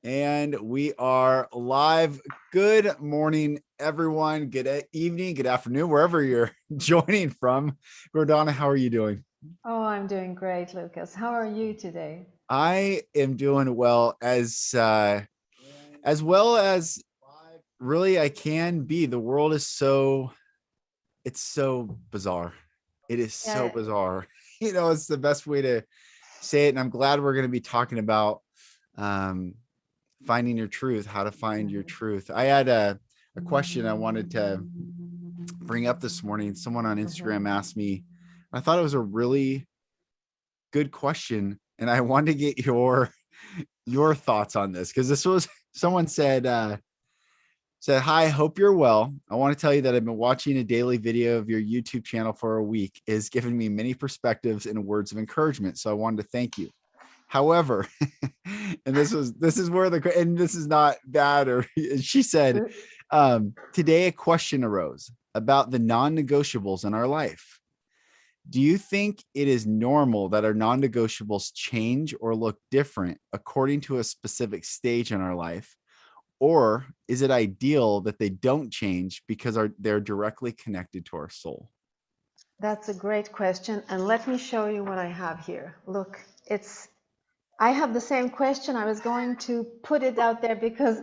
And we are live. Good morning, everyone. Good evening, good afternoon, wherever you're joining from. Gordana, how are you doing? Oh, I'm doing great, Lucas. How are you today? I am doing well as really I can be. The world is it's so bizarre. It is so Yeah. bizarre. It's the best way to say it. And I'm glad we're going to be talking about um, finding your truth, how to find your Mhm. truth. I had a question I wanted to bring up this morning. Someone on Mhm. Instagram asked me, I thought it was a really good question. And I wanted to get your thoughts on this because this was someone said, hi, hope you're well. I want to tell you that I've been watching a daily video of your YouTube channel for a week. It has given me many perspectives and words of encouragement. So I wanted to thank you. However, and this is where and this is not bad, or she said, today a question arose about the non-negotiables in our life. Do you think it is normal that our non-negotiables change or look different according to a specific stage in our life? Or is it ideal that they don't change because they're directly connected to our soul? That's a great question. And let me show you what I have here. Look, I have the same question. I was going to put it out there because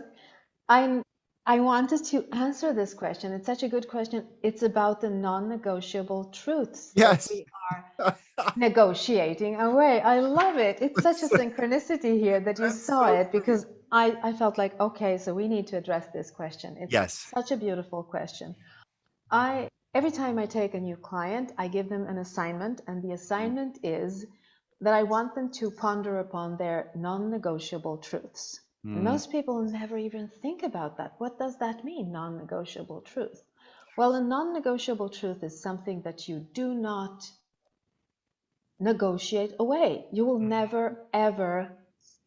I I wanted to answer this question. It's such a good question. It's about the non-negotiable truths that Yes. we are negotiating away. I love it. It's such a synchronicity here that you That's saw so it great. because I felt like, okay, so we need to address this question. It's Yes. such a beautiful question. Every time I take a new client, I give them an assignment, and the assignment is that I want them to ponder upon their non-negotiable truths. And Mm, most people never even think about that. What does that mean, non-negotiable truth? Well, a non-negotiable truth is something that you do not negotiate away. You will never, ever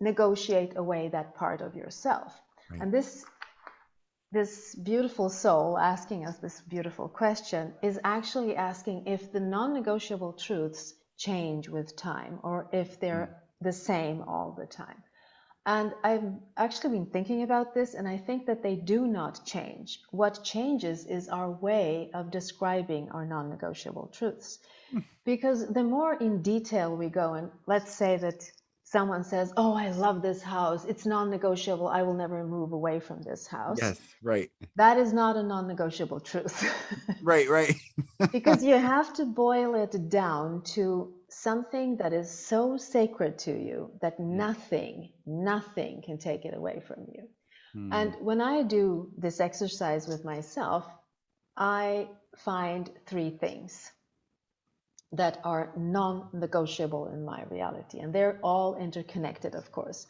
negotiate away that part of yourself. right. And this beautiful soul asking us this beautiful question is actually asking if the non-negotiable truths change with time or if Mm, they're the same all the time. And I've actually been thinking about this, and I think that they do not change. What changes is our way of describing our non-negotiable truths. mm. Because the more in detail we go, and let's say that someone says, oh, I love this house, it's non-negotiable, I will never move away from this house. Yes. Right. That is not a non-negotiable truth. Right. Right. Because you have to boil it down to something that is so sacred to you that nothing can take it away from you. And Mm, when I do this exercise with myself, I find three things that are non-negotiable in my reality. And they're all interconnected, of course.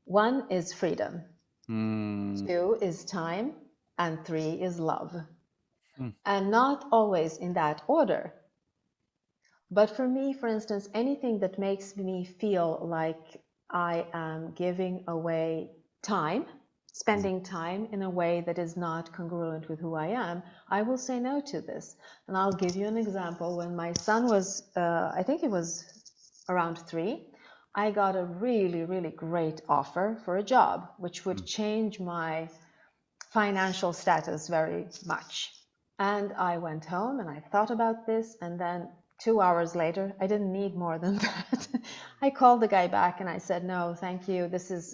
One is freedom, mm, two is time, and three is love. mm, And not always in that order. But for me, for instance, anything that makes me feel like I am giving away time, mm, spending time in a way that is not congruent with who I am, I will say no to this. And I'll give you an example. When my son was, I think he was around 3, I got a really great offer for a job, which would mm. change my financial status very much. And I went home and I thought about this, and then 2 hours later, I didn't need more than that. I called the guy back and I said, no, thank you.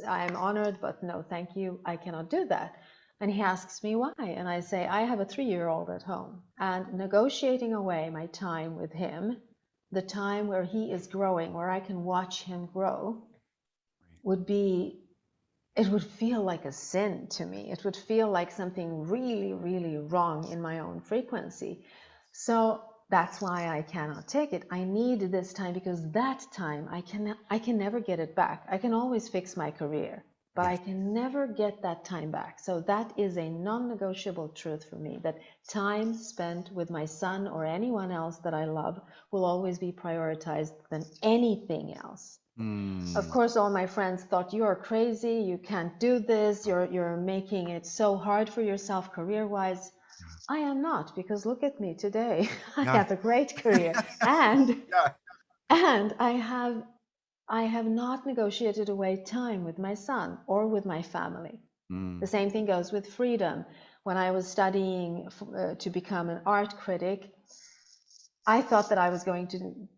I am honored, but no, thank you. I cannot do that. And he asks me why. And I say, I have a 3-year-old at home, and negotiating away my time with him, the time where he is growing, where I can watch him grow, would be it would feel like a sin to me. It would feel like something really wrong in my own frequency. So that's why I cannot take it. I need this time because that time I can never get it back. I can always fix my career, but I Yes. can never get that time back. So that is a non-negotiable truth for me, that time spent with my son or anyone else that I love will always be prioritized than anything else. Of Mm. course, all my friends thought you are crazy, you can't do this, you're making it so hard for yourself career-wise. I am not, because look at me today. I Yeah. have a great career, and Yeah. and I have I have not negotiated away time with my son or with my family. The Mm, same thing goes with freedom. When I was studying to become an art critic, I thought that I was going to,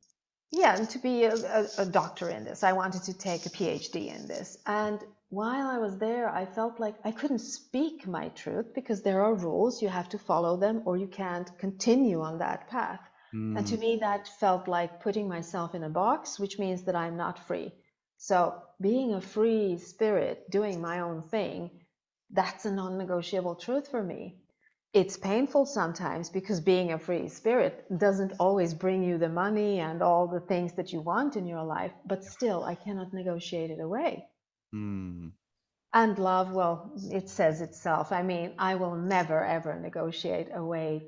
yeah, to be a doctor in this. I wanted to take a PhD in this. And while I was there, I felt like I couldn't speak my truth because there are rules, you have to follow them, or you can't continue on that path. And to mm, me, that felt like putting myself in a box, which means that I'm not free. So, being a free spirit, doing my own thing, that's a non negotiable truth for me. It's painful sometimes because being a free spirit doesn't always bring you the money and all the things that you want in your life, but still, I cannot negotiate it away. mm, And love, well, it says itself. I mean, I will never ever negotiate away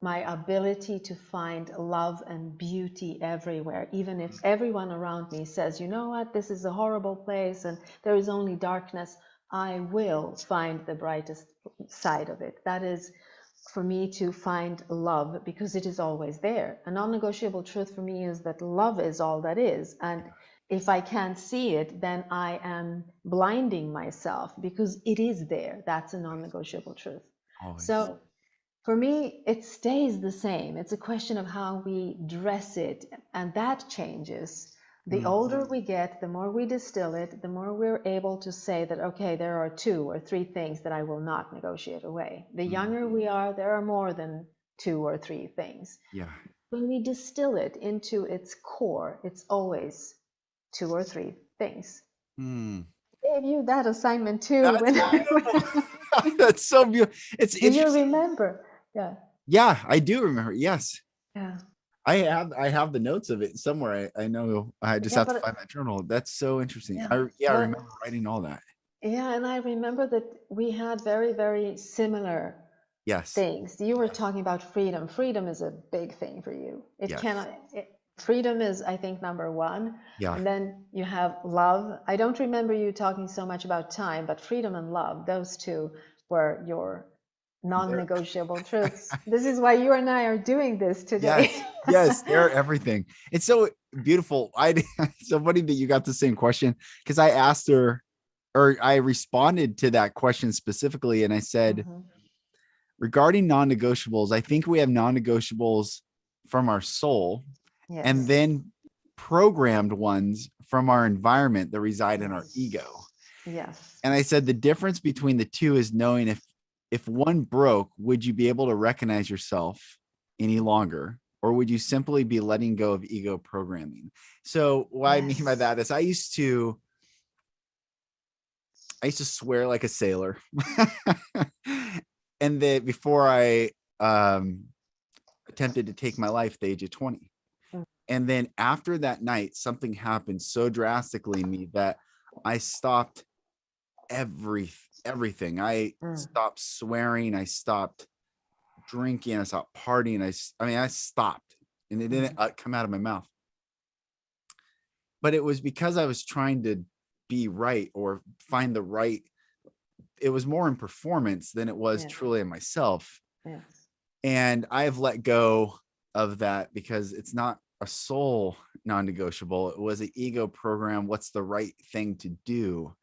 my ability to find love and beauty everywhere, even if everyone around me says, you know what, this is a horrible place and there is only darkness, I will find the brightest side of it. That is for me to find love because it is always there. A non negotiable truth for me is that love is all that is. And if I can't see it, then I am blinding myself because it is there. That's a non negotiable truth. always. So for me, it stays the same. It's a question of how we dress it, and that changes. The Mm, older we get, the more we distill it, the more we're able to say that, okay, there are 2 or 3 things that I will not negotiate away. The mm, younger we are, there are more than 2 or 3 things. yeah. When we distill it into its core, it's always 2 or 3 things. Mm. I gave you that assignment too. That's beautiful. That's so beautiful. It's Do you interesting. remember? Yeah, Yeah, I do remember. Yes. yeah, I have the notes of it somewhere. I know I just yeah, have to but find that journal. That's so interesting. yeah, I but remember writing all that. yeah, and I remember that we had very, very similar Yes. things. You were Yes. talking about freedom. Freedom is a big thing for you. It Yes. cannot, freedom is, I think, number one. Yeah. And then you have love. I don't remember you talking so much about time, but freedom and love, those two were your They're non-negotiable truths. This is why you and I are doing this today. yes. Yes, they're everything. It's so beautiful. So funny that you got the same question because I asked her or I responded to that question specifically and I said, Mhm. regarding non-negotiables, I think we have non-negotiables from our soul and Yes, then programmed ones from our environment that reside in our yes, ego. yes, And I said the difference between the two is knowing if one broke, would you be able to recognize yourself any longer? Or would you simply be letting go of ego programming? So what I mean by yes. that is I used to swear like a sailor. And that before I attempted to take my life at the age of 20. Mm, And then after that night, something happened so drastically in me that I stopped everything. I mm, stopped swearing. I stopped drinking. I stopped partying. I mean, I stopped and it didn't mm. come out of my mouth. But it was because I was trying to be right or find the right. It was more in performance than it was Yes, truly in myself. yes, And I've let go of that because it's not a soul non-negotiable. It was an ego program. What's the right thing to do?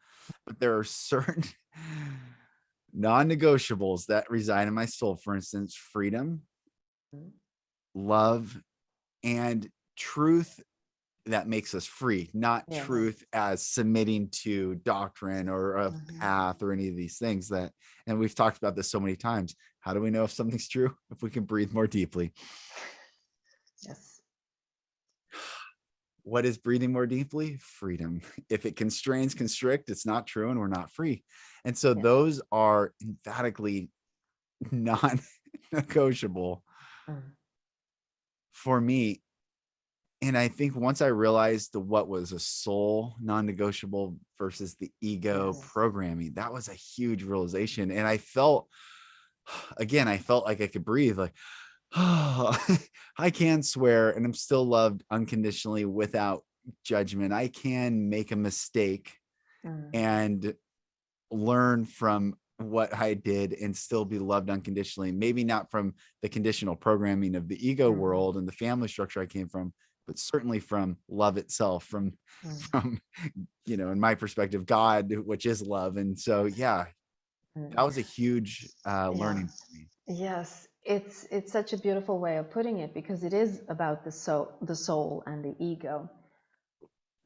But there are certain non-negotiables that reside in my soul. For instance, freedom, mm, love, and truth that makes us free, not yes. truth as submitting to doctrine or a Mhm. path or any of these things that, and we've talked about this so many times. How do we know if something's true? If we can breathe more deeply. Yes, What is breathing more deeply? Freedom. If it constrains, constrict, it's not true and we're not free. And so yes. those are emphatically non negotiable Mm, for me. And I think once I realized what was a soul non-negotiable versus the ego yes. programming, that was a huge realization. And I felt, again, I felt like I could breathe, like, oh, I can swear and I'm still loved unconditionally without judgment. I can make a mistake Mm, and learn from what I did and still be loved unconditionally. Maybe not from the conditional programming of the ego mm, world and the family structure I came from, but certainly from love itself, from Mm. from in my perspective, God, which is love. And so, yeah, Mm. that was a huge Yeah. learning for me. Yes, it's such a beautiful way of putting it, because it is about the soul and the ego.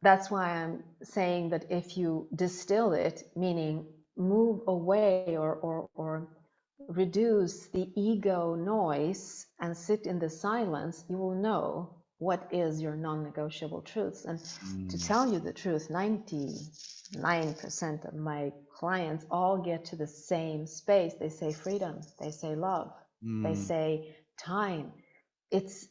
That's why I'm saying that if you distill it, meaning move away or reduce the ego noise and sit in the silence, you will know what is your non-negotiable truths. And to Mm, tell you the truth, 99% of my clients all get to the same space. They say freedom, they say love, they mm, say time. It's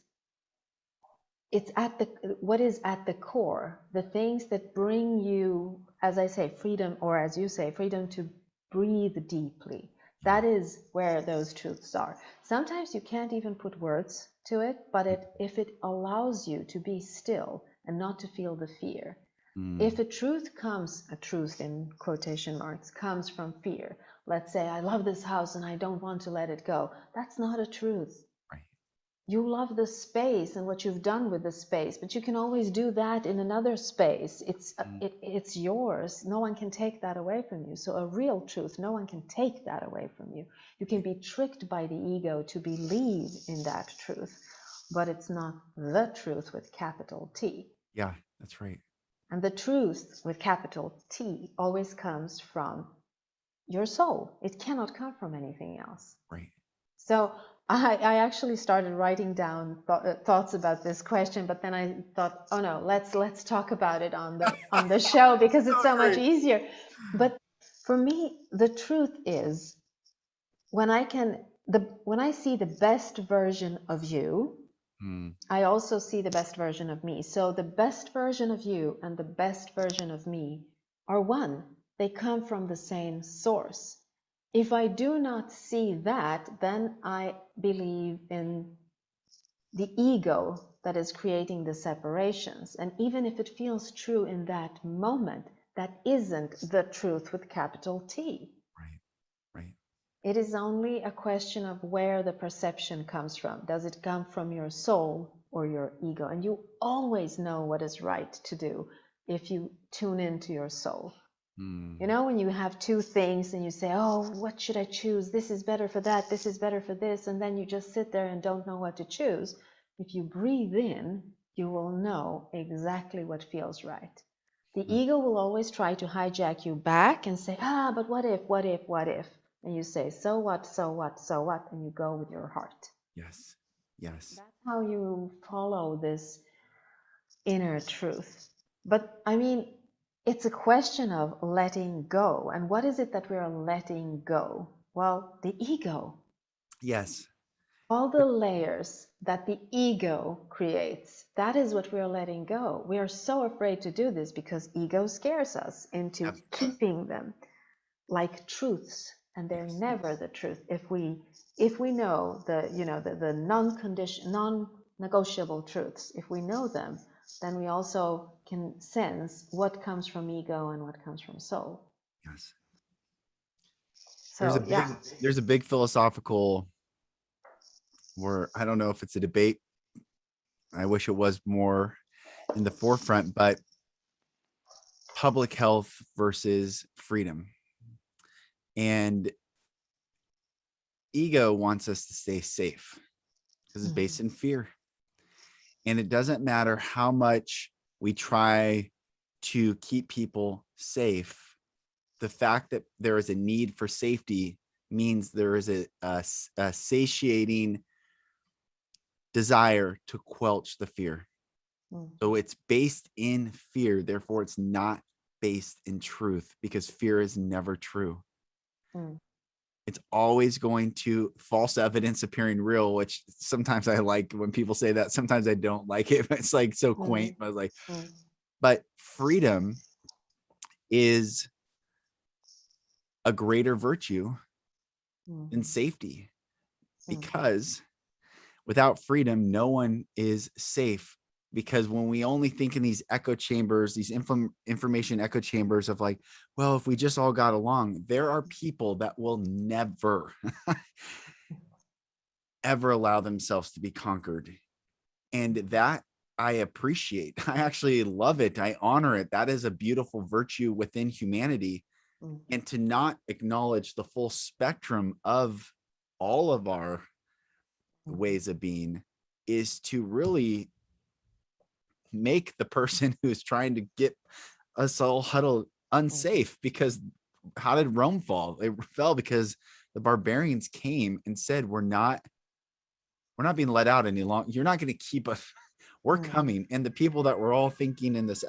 at the what is at the core, the things that bring you, as I say, freedom, or as you say, freedom to breathe deeply. yeah. That is where those truths are. Sometimes you can't even put words to it, but if it allows you to be still and not to feel the fear. Mm, If a truth in quotation marks, comes from fear, let's say, I love this house and I don't want to let it go, that's not a truth. right. You love the space and what you've done with the space, but you can always do that in another space. Mm, It's yours. No one can take that away from you. So a real truth, no one can take that away from you. You can right. be tricked by the ego to believe in that truth, but it's not the truth with capital T. Yeah, that's right. And the truth with capital T always comes from your soul. It cannot come from anything else. Right. So I actually started writing down thoughts about this question, but then I thought, oh no, let's talk about it on the show, because it's So so much great. easier. But for me, the truth is, when when I see the best version of you, Mm, I also see the best version of me. So the best version of you and the best version of me are one. They come from the same source. If I do not see that, then I believe in the ego that is creating the separations. And even if it feels true in that moment, that isn't the truth with capital T. right. Right. It is only a question of where the perception comes from. Does it come from your soul or your ego? And you always know what is right to do if you tune into your soul. You Mm, know, when you have two things and you say, oh, what should I choose? This is better for that. This is better for this. And then you just sit there and don't know what to choose. If you breathe in, you will know exactly what feels right. The mm, ego will always try to hijack you back and say, but what if, what if, what if? And you say, so what, so what, so what? And you go with your heart. yes. Yes. That's how you follow this inner truth. But I mean, it's a question of letting go. And what is it that we are letting go? Well, the ego. Yes. All the layers that the ego creates, that is what we are letting go. We are so afraid to do this because ego scares us into Yep. keeping them like truths, and they're Yes. never the truth. If we know the non-negotiable truths, if we know them, then we also can sense what comes from ego and what comes from soul. Yes. So yeah. There's a big philosophical, or I don't know if it's a debate. I wish it was more in the forefront, but public health versus freedom. And ego wants us to stay safe because it's based in fear. And it doesn't matter how much we try to keep people safe. The fact that there is a need for safety means there is a satiating desire to quelch the fear. Mm, So it's based in fear. Therefore, it's not based in truth, because fear is never true. mm, It's always going to false evidence appearing real, which sometimes I like when people say that. Sometimes I don't like it. It's like so mm, quaint. I was like, mm, but freedom is a greater virtue mm, than safety, mm, because without freedom, no one is safe. Because when we only think in these echo chambers, these information echo chambers of like, well, if we just all got along, there are people that will never, ever allow themselves to be conquered. And that I appreciate. I actually love it. I honor it. That is a beautiful virtue within humanity. Mm. And to not acknowledge the full spectrum of all of our ways of being is to really make the person who's trying to get us all huddled unsafe. Because how did Rome fall? It fell because the barbarians came and said, we're not being let out any longer. You're not going to keep us. We're coming. And the people that were all thinking in this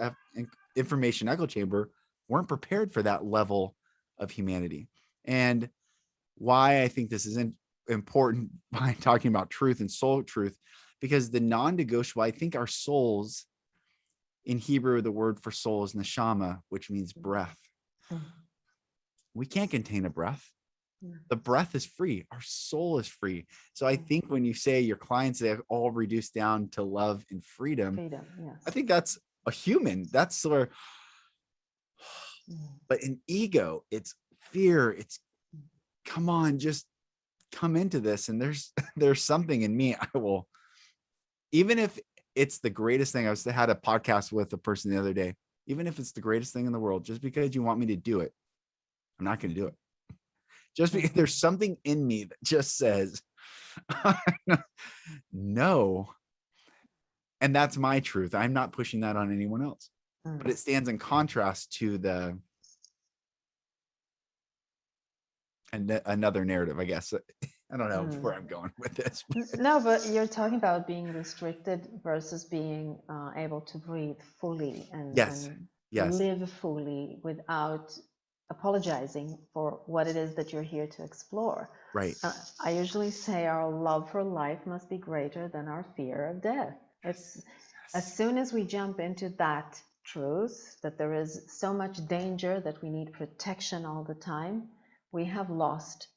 information echo chamber weren't prepared for that level of humanity. And why I think this is important by talking about truth and soul truth, because the non-negotiable, I think our souls, in Hebrew, the word for soul is neshama, which means breath. We can't contain a breath. The breath is free. Our soul is free. So I think when you say your clients, they have all reduced down to love and freedom, Yes. I think that's a human. That's where, but in ego, it's fear. It's come on, just come into this. And there's something in me. I will, even if it's the greatest thing. I had a podcast with a person the other day. Even if it's the greatest thing in the world, just because you want me to do it, I'm not going to do it. Just because there's something in me that just says no. And that's my truth. I'm not pushing that on anyone else, but it stands in contrast to another narrative, I guess. I don't know where I'm going with this. No, but you're talking about being restricted versus being able to breathe fully and live fully without apologizing for what it is that you're here to explore. Right. I usually say our love for life must be greater than our fear of death. It's as soon as we jump into that truth, that there is so much danger that we need protection all the time, we have lost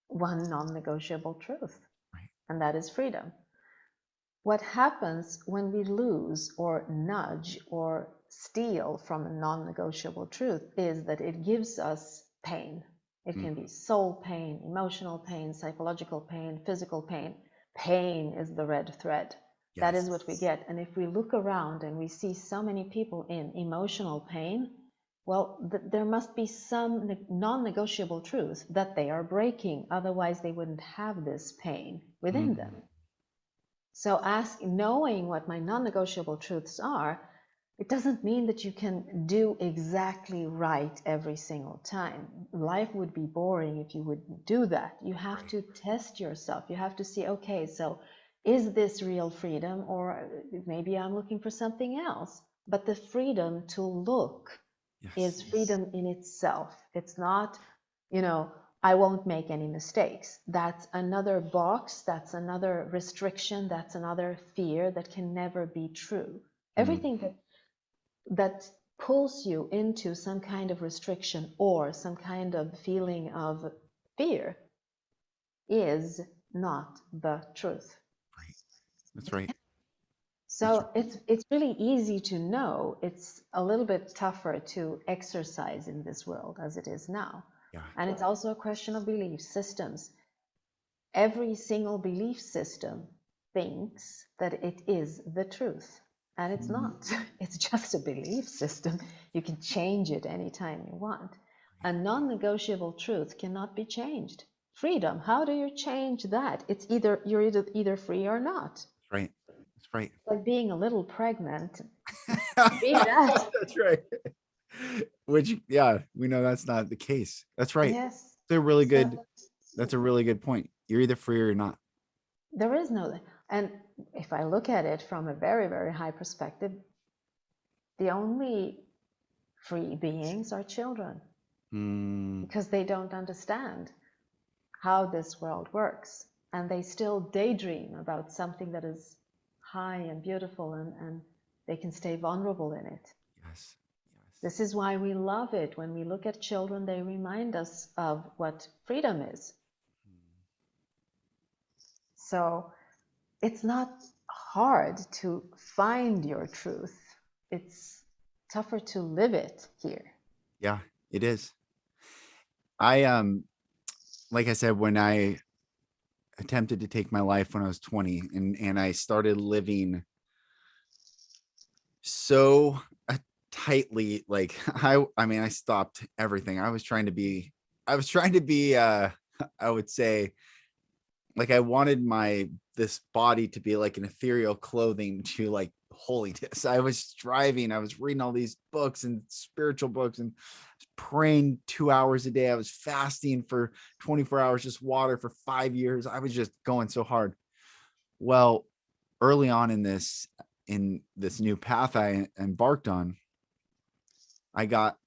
one non-negotiable truth, and that is freedom. What happens when we lose or nudge or steal from a non-negotiable truth is that it gives us pain. It can be soul pain, emotional pain, psychological pain, physical pain. Pain is the red thread. Yes. That is what we get. And if we look around and we see so many people in emotional pain, well, there must be some non-negotiable truth that they are breaking. Otherwise, they wouldn't have this pain within them. So knowing what my non-negotiable truths are, it doesn't mean that you can do exactly right every single time. Life would be boring if you wouldn't do that. You have to test yourself. You have to see, okay, so is this real freedom, or maybe I'm looking for something else? But the freedom to look is freedom in itself. It's not, I won't make any mistakes. That's another box, that's another restriction, that's another fear that can never be true. Everything that pulls you into some kind of restriction or some kind of feeling of fear is not the truth. Right. That's right. So it's really easy to know. It's a little bit tougher to exercise in this world as it is now. Yeah. And it's also a question of belief systems. Every single belief system thinks that it is the truth. And it's not. It's just a belief system. You can change it anytime you want. A non-negotiable truth cannot be changed. Freedom, how do you change that? It's you're either free or not. Right. That's right. It's like being a little pregnant. Be that. That's right. Which, yeah, we know that's not the case. That's right. Yes. That's a really good point. You're either free or not. There is no, and if I look at it from a very, very high perspective, the only free beings are children, because they don't understand how this world works, and they still daydream about something that is high and beautiful, and they can stay vulnerable in it. Yes. This is why we love it. When we look at children, they remind us of what freedom is. So it's not hard to find your truth. It's tougher to live it here. Yeah, it is. I like I said, when I attempted to take my life when I was 20, and I started living so tightly. Like I mean, I stopped everything. I was trying to be I would say, like, I wanted this body to be like an ethereal clothing to like holiness. I was striving. I was reading all these books and spiritual books and praying 2 hours a day. I was fasting for 24 hours, just water for 5 years. I was just going so hard. Well, early on in this new path I embarked on, I got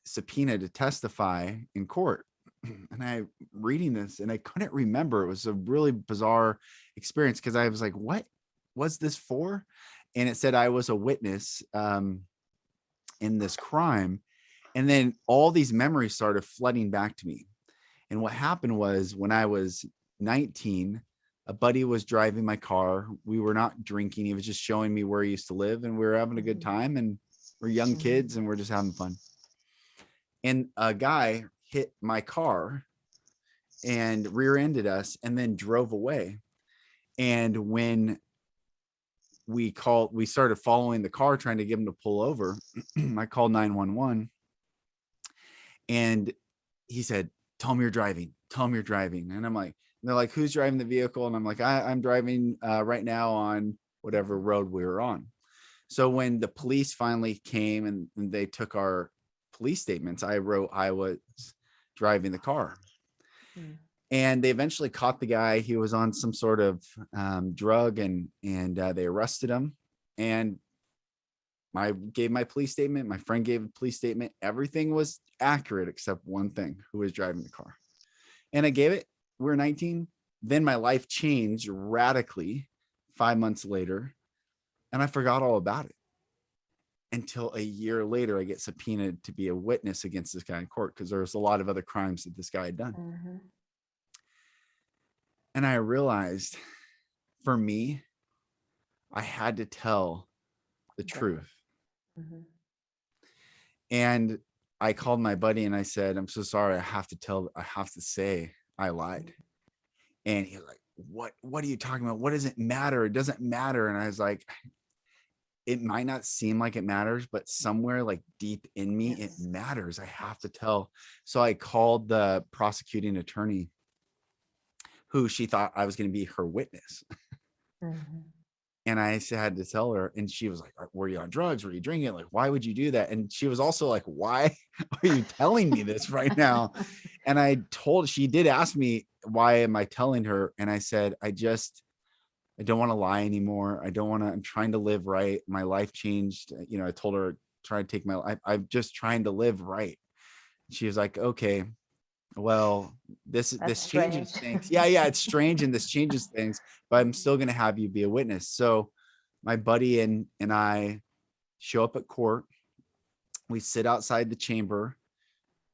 subpoenaed to testify in court. And I reading this and I couldn't remember. It was a really bizarre experience because I was like, what was this for? And it said I was a witness in this crime. And then all these memories started flooding back to me. And what happened was, when I was 19, a buddy was driving my car. We were not drinking. He was just showing me where he used to live, and we were having a good time, and we're young kids and we're just having fun. And a guy hit my car and rear-ended us and then drove away. And when we started following the car, trying to get him to pull over, I called 911, and he said, tell him you're driving. Tell him you're driving. And I'm like, they're like, who's driving the vehicle? And I'm like, I'm driving right now on whatever road we were on. So when the police finally came and they took our police statements, I wrote I was driving the car. And they eventually caught the guy. He was on some sort of drug, and they arrested him. And I gave my police statement. My friend gave a police statement. Everything was accurate except one thing: who was driving the car. And I gave it. We were 19. Then my life changed radically 5 months later, and I forgot all about it until a year later. I get subpoenaed to be a witness against this guy in court because there was a lot of other crimes that this guy had done. Mm-hmm. And I realized, for me, I had to tell the truth. Mm-hmm. And I called my buddy and I said, I'm so sorry. I have to say I lied. And he's like, what are you talking about? What does it matter? It doesn't matter. And I was like, it might not seem like it matters, but somewhere like deep in me, it matters. I have to tell. So I called the prosecuting attorney, who she thought I was going to be her witness. Mm-hmm. And I had to tell her, and she was like, were you on drugs? Were you drinking? Like, why would you do that? And she was also like, why are you telling me this right now? And she did ask me, why am I telling her? And I said, I don't want to lie anymore. I'm trying to live right. My life changed. I told her, try to take my life. I'm just trying to live right. She was like, okay, well, this changes things. Yeah, it's strange, and this changes things, but I'm still going to have you be a witness. So my buddy and I show up at court. We sit outside the chamber.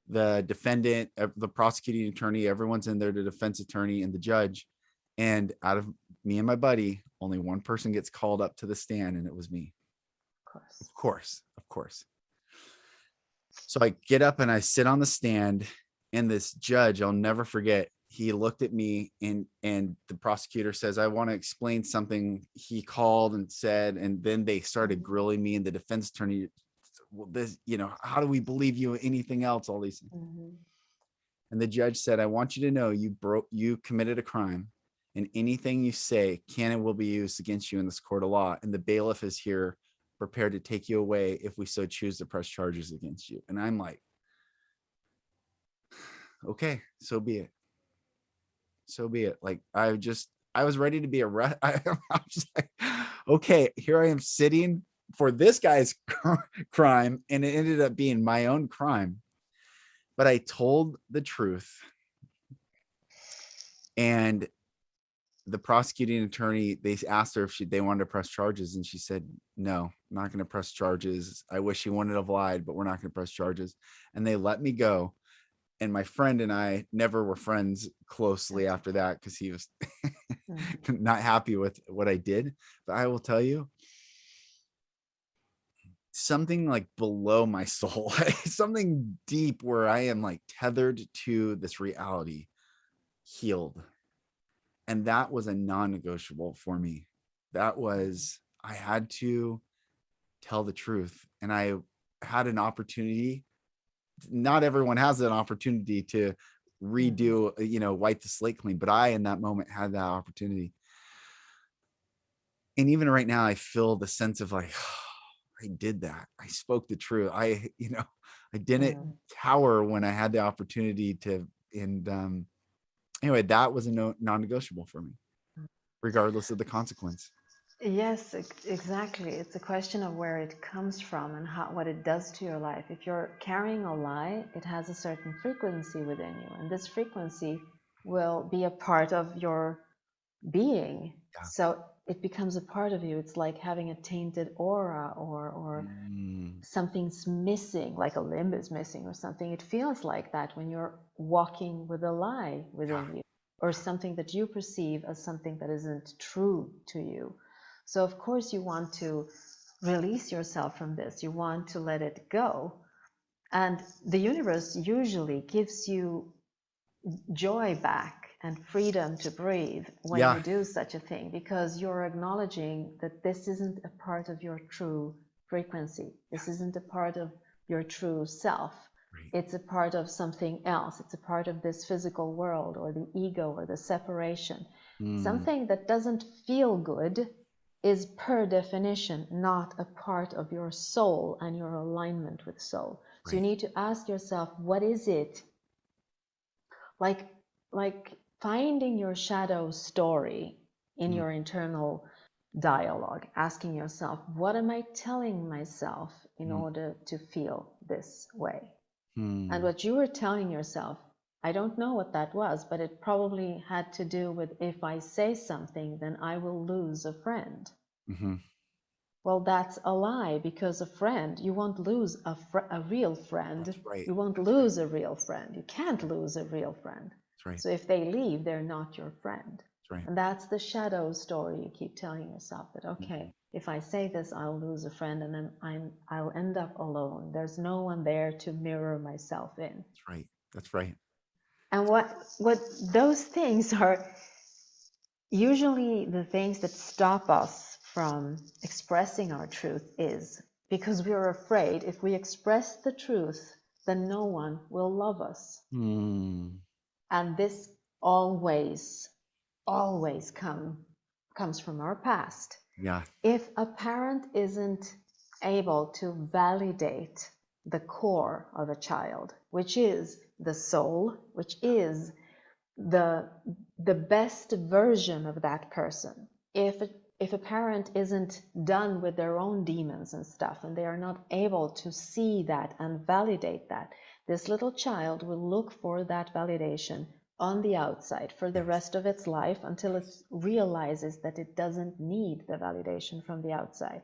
The defendant, the prosecuting attorney, everyone's in there, the defense attorney and the judge. And out of me and my buddy, only one person gets called up to the stand, and it was me. Of course. So I get up and I sit on the stand, and this judge, I'll never forget, he looked at me, and the prosecutor says, I want to explain something he called and said. And then they started grilling me, and the defense attorney, well, this, how do we believe you? Anything else? All these things. Mm-hmm. And the judge said, I want you to know you committed a crime, and anything you say can and will be used against you in this court of law. And the bailiff is here, prepared to take you away if we so choose to press charges against you. And I'm like, okay, so be it. Like, I was ready to be arrested. I was just like, okay, here I am sitting for this guy's crime, and it ended up being my own crime. But I told the truth, and the prosecuting attorney, they asked her if they wanted to press charges, and she said, no, I'm not going to press charges. I wish he wouldn't have lied, but we're not going to press charges. And they let me go. And my friend and I never were friends closely after that, because he was not happy with what I did. But I will tell you, something like below my soul, something deep where I am like tethered to this reality, healed. And that was a non-negotiable for me. That was, I had to tell the truth. And I had an opportunity. Not everyone has an opportunity to redo, wipe the slate clean, but I, in that moment, had that opportunity. And even right now, I feel the sense of like, I did that. I spoke the truth. I didn't cower when I had the opportunity to. And anyway, that was a non-negotiable for me, regardless of the consequence. Yes, exactly. It's a question of where it comes from and what it does to your life. If you're carrying a lie, it has a certain frequency within you, and this frequency will be a part of your being. Yeah. So it becomes a part of you. It's like having a tainted aura, or something's missing, like a limb is missing or something. It feels like that when you're walking with a lie within you, or something that you perceive as something that isn't true to you. So of course you want to release yourself from this. You want to let it go. And the universe usually gives you joy back and freedom to breathe when you do such a thing, because you're acknowledging that this isn't a part of your true frequency. This isn't a part of your true self. Right. It's a part of something else. It's a part of this physical world, or the ego, or the separation. Something that doesn't feel good is per definition not a part of your soul and your alignment with soul. So you need to ask yourself, what is it? Like finding your shadow story in your internal dialogue, asking yourself, what am I telling myself in order to feel this way? And what you were telling yourself, I don't know what that was, but it probably had to do with, if I say something, then I will lose a friend. Well, that's a lie, because a friend, you won't lose a real friend. That's right. You won't lose a real friend. You can't lose a real friend. That's right. So if they leave, they're not your friend. That's right. And that's the shadow story you keep telling yourself, that, okay, if I say this, I'll lose a friend, and then I'll end up alone. There's no one there to mirror myself in. That's right. That's right. And what those things are usually the things that stop us from expressing our truth, is because we're afraid if we express the truth, then no one will love us. And this always comes from our past. Yeah. If a parent isn't able to validate the core of a child, which is the soul, which is the best version of that person, if a parent isn't done with their own demons and stuff, and they are not able to see that and validate that, this little child will look for that validation on the outside for the rest of its life, until it realizes that it doesn't need the validation from the outside.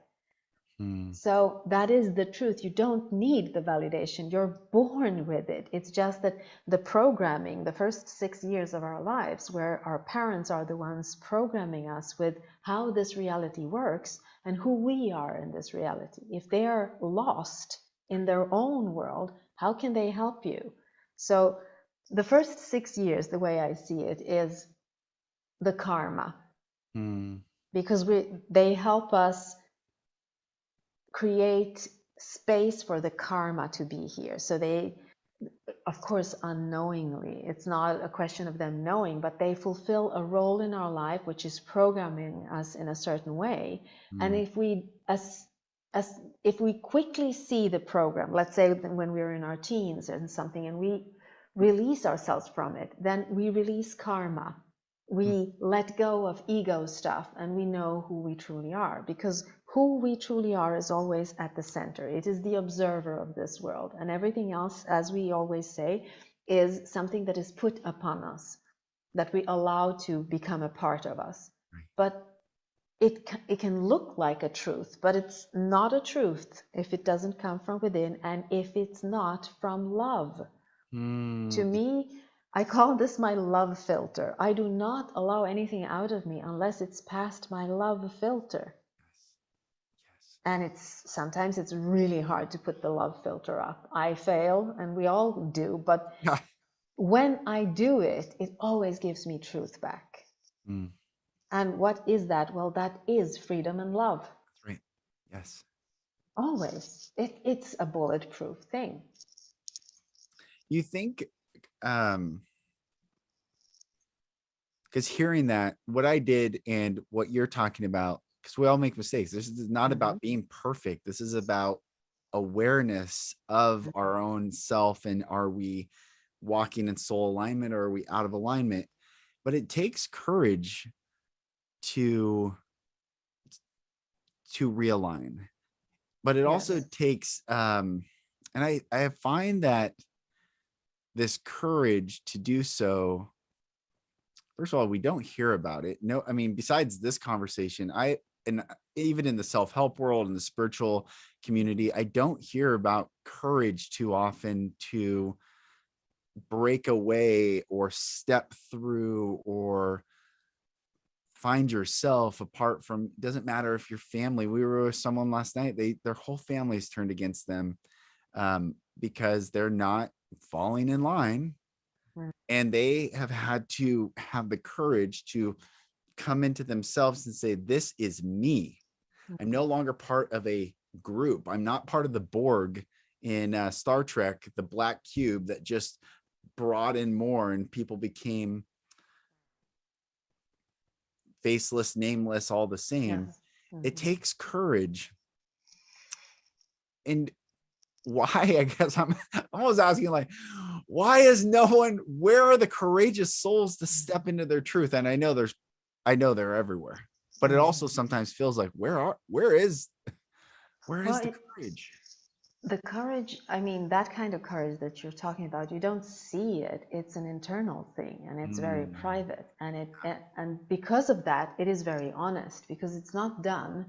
So that is the truth. You don't need the validation. You're born with it. It's just that the programming, the first 6 years of our lives, where our parents are the ones programming us with how this reality works and who we are in this reality. If they are lost in their own world, how can they help you? So the first 6 years, the way I see it, is the karma. Because they help us create space for the karma to be here. So they, of course, unknowingly, it's not a question of them knowing, but they fulfill a role in our life which is programming us in a certain way. And if we if we quickly see the program, let's say when we're in our teens and something, and we release ourselves from it, then we release karma. We let go of ego stuff, and we know who we truly are, because who we truly are is always at the center. It is the observer of this world, and everything else, as we always say, is something that is put upon us, that we allow to become a part of us. But it can look like a truth, but it's not a truth if it doesn't come from within, and if it's not from love. To me, I call this my love filter. I do not allow anything out of me unless it's past my love filter. And sometimes it's really hard to put the love filter up. I fail, and we all do, but when I do it, it always gives me truth back. Mm, And what is that? Well, that is freedom and love. that's right. Yes. Always. It's a bulletproof thing. You think, because hearing that, what I did and what you're talking about, because we all make mistakes. This is not Mm-hmm. about being perfect. This is about awareness of our own self, and are we walking in soul alignment, or are we out of alignment? But it takes courage to realign. But it also Yes. takes and I find that this courage to do so, first of all, we don't hear about it. No, I mean, besides this conversation, and even in the self-help world and the spiritual community, I don't hear about courage too often to break away or step through or find yourself apart from, doesn't matter if your family. We were with someone last night, their whole family's turned against them, because they're not falling in line, Mm. and they have had to have the courage to come into themselves and say, this is me. I'm no longer part of a group. I'm not part of the Borg in Star Trek, the black cube that just brought in more and people became faceless, nameless, all the same. Yes. It Mm-hmm. takes courage. And why, I guess I'm almost asking, like, why is no one, where are the courageous souls to step into their truth? And I know they're everywhere, but it Mm. also sometimes feels like, where is Well, the courage? the courage, I mean, that kind of courage that you're talking about, you don't see it. It's an internal thing, and it's very Mm. private. And because of that, it is very honest, because it's not done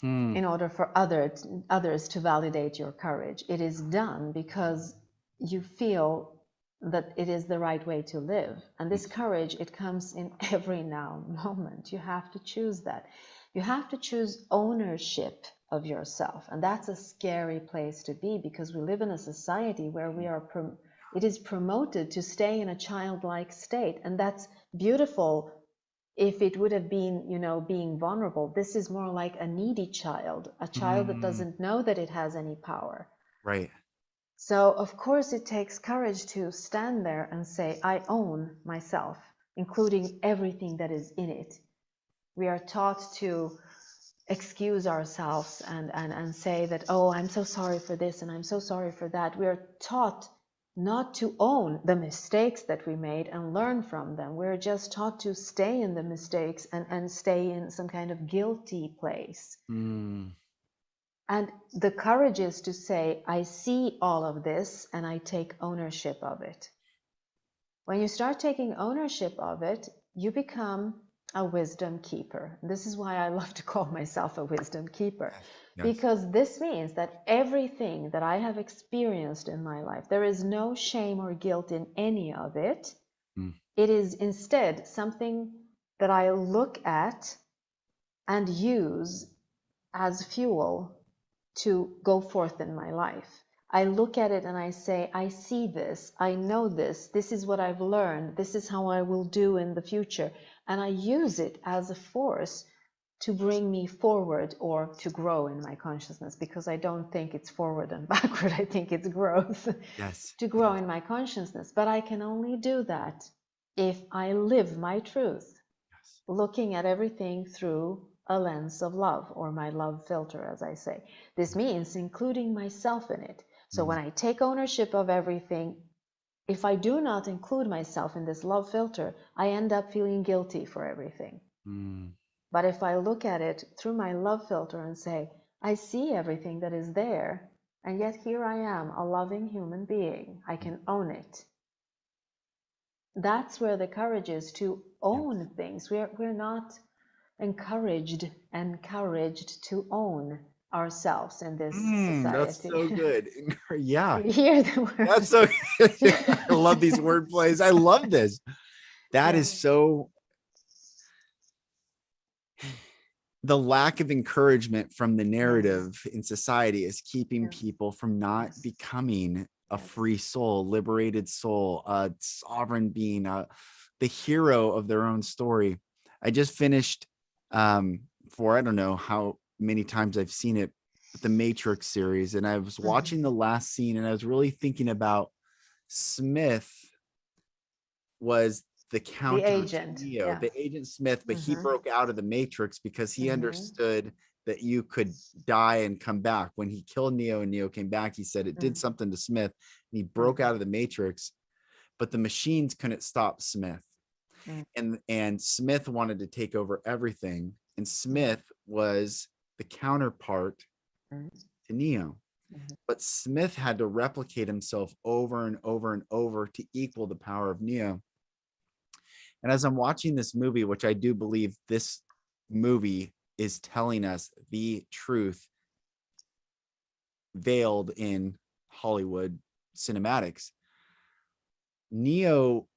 Hmm. in order for others to validate your courage. It is done because you feel that it is the right way to live. And this courage, it comes in every now moment. You have to choose that. You have to choose ownership of yourself. And that's a scary place to be, because we live in a society where it is promoted to stay in a childlike state. And that's beautiful if it would have been, being vulnerable. This is more like a needy child, a child that Mm. doesn't know that it has any power. Right. So, of course, it takes courage to stand there and say, I own myself, including everything that is in it. We are taught to excuse ourselves and say that, oh, I'm so sorry for this and I'm so sorry for that. We are taught not to own the mistakes that we made and learn from them. We're just taught to stay in the mistakes and stay in some kind of guilty place. Mm. And the courage is to say, I see all of this and I take ownership of it. When you start taking ownership of it, you become a wisdom keeper. This is why I love to call myself a wisdom keeper, Yes. Yes. because this means that everything that I have experienced in my life, there is no shame or guilt in any of it. Mm. It is instead something that I look at and use as fuel to go forth in my life. I look at it and I say, I see this, I know this is what I've learned, this is how I will do in the future. And I use it as a force to bring me forward or to grow in my consciousness, because I don't think it's forward and backward, I think it's growth. Yes. To grow in my consciousness. But I can only do that if I live my truth, Yes. looking at everything through a lens of love, or my love filter, as I say. This means including myself in it. So Mm. when I take ownership of everything, if I do not include myself in this love filter, I end up feeling guilty for everything. Mm. But if I look at it through my love filter and say, I see everything that is there, and yet here I am, a loving human being, I can own it. That's where the courage is, to Yes. own things. We're not encouraged to own ourselves in this That's society. so good. Yeah, You hear the that's word. so good. I love these word plays. I love this. That Yeah. is so, the lack of encouragement from the Yes. narrative in society is keeping Yes. people from not Yes. becoming a Yes. free soul, liberated soul, a sovereign being, the hero of their own story. I just finished for I don't know how many times I've seen it, the Matrix series, and I was watching the last scene and I was really thinking about Smith was the The counter to agent. Neo, Yeah. the agent Smith, but he Mm-hmm. broke out of the Matrix because he Mm-hmm. understood that you could die and come back. When he killed Neo and Neo came back, he said it did something to Smith and he broke out of the Matrix, but the machines couldn't stop Smith. And Smith wanted to take over everything. And Smith was the counterpart to Neo. But Smith had to replicate himself over and over and over to equal the power of Neo. And as I'm watching this movie, which I do believe this movie is telling us the truth veiled in Hollywood cinematics, Neo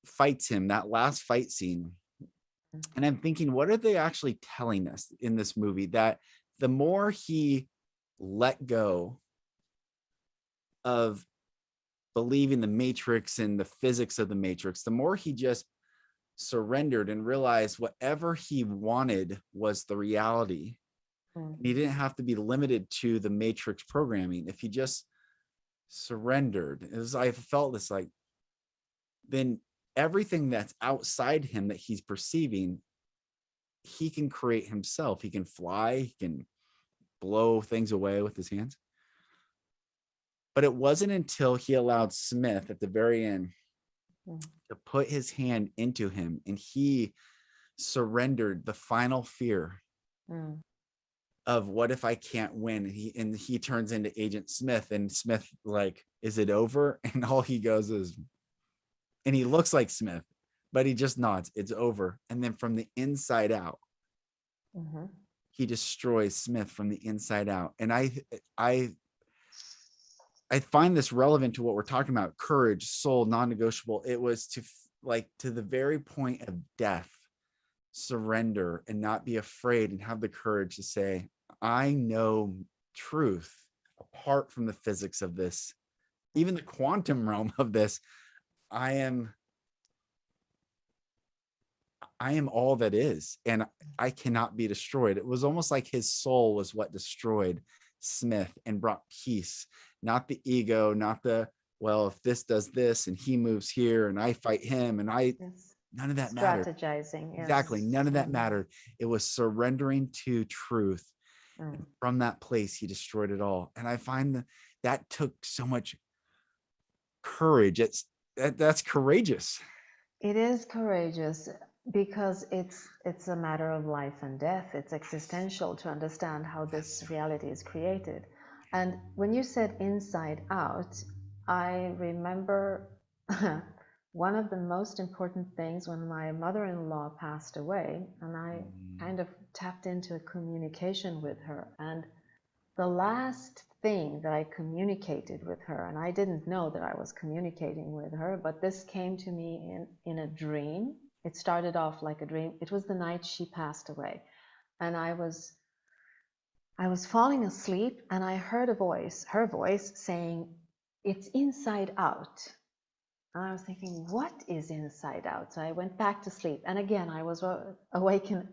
fights him, that last fight scene. And I'm thinking, what are they actually telling us in this movie? That the more he let go of believing the Matrix and the physics of the Matrix, the more he just surrendered and realized whatever he wanted was the reality. He didn't have to be limited to the Matrix programming. If he just surrendered, I felt this like, then everything that's outside him that he's perceiving, he can create himself. He can fly, he can blow things away with his hands. But it wasn't until he allowed Smith at the very end to put his hand into him and he surrendered the final fear of what if I can't win? And he turns into Agent Smith, and Smith like, is it over? And all he goes is, and he looks like Smith, but he just nods, it's over. And then from the inside out, he destroys Smith from the inside out. And I find this relevant to what we're talking about: courage, soul, non-negotiable. It was to like to the very point of death, surrender and not be afraid and have the courage to say, I know truth apart from the physics of this, even the quantum realm of this. I am all that is, and I cannot be destroyed. It was almost like his soul was what destroyed Smith and brought peace, not the ego, not the, well, if this does this and he moves here and I fight him and none of that mattered. Strategizing. Exactly. Yes. None of that mattered. It was surrendering to truth. And from that place, he destroyed it all. And I find that took so much courage. That's courageous. It is courageous because it's a matter of life and death. It's existential to understand how this reality is created. And when you said inside out, I remember one of the most important things when my mother-in-law passed away, and I kind of tapped into a communication with her. And the last thing that I communicated with her, and I didn't know that I was communicating with her, but this came to me in a dream. It started off like a dream. It was the night she passed away. And I was falling asleep and I heard her voice saying, "It's inside out." And I was thinking, what is inside out? So I went back to sleep. And again, I was awakened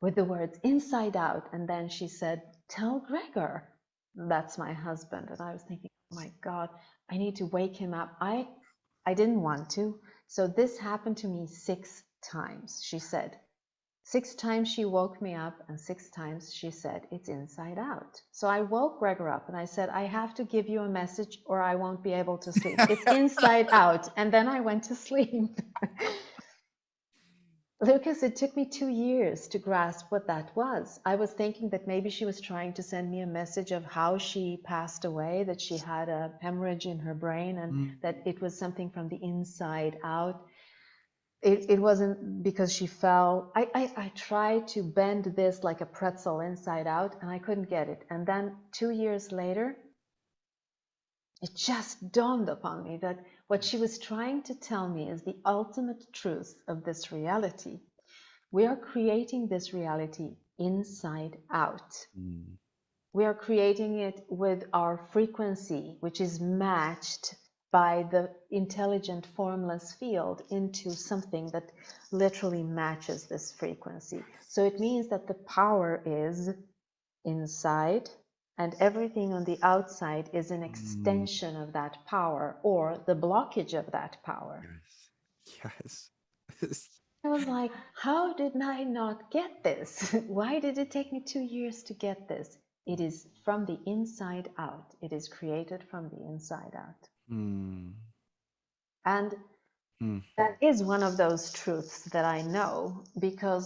with the words inside out. And then she said, "Tell Gregor." That's my husband. And I was thinking, oh my God, I need to wake him up. I didn't want to. So this happened to me 6 times, she said. 6 times she woke me up, and 6 times she said, "It's inside out." So I woke Gregor up and I said, "I have to give you a message or I won't be able to sleep. It's inside out." And then I went to sleep. Lucas, it took me 2 years to grasp what that was. I was thinking that maybe she was trying to send me a message of how she passed away, that she had a hemorrhage in her brain and that it was something from the inside out. It wasn't because she fell. I tried to bend this like a pretzel inside out and I couldn't get it. And then 2 years later, it just dawned upon me that what she was trying to tell me is the ultimate truth of this reality. We are creating this reality inside out. We are creating it with our frequency, which is matched by the intelligent formless field into something that literally matches this frequency. So it means that the power is inside, and everything on the outside is an extension of that power, or the blockage of that power. Yes. I was like, how did I not get this? Why did it take me 2 years to get this? It is from the inside out. It is created from the inside out. And that is one of those truths that I know, because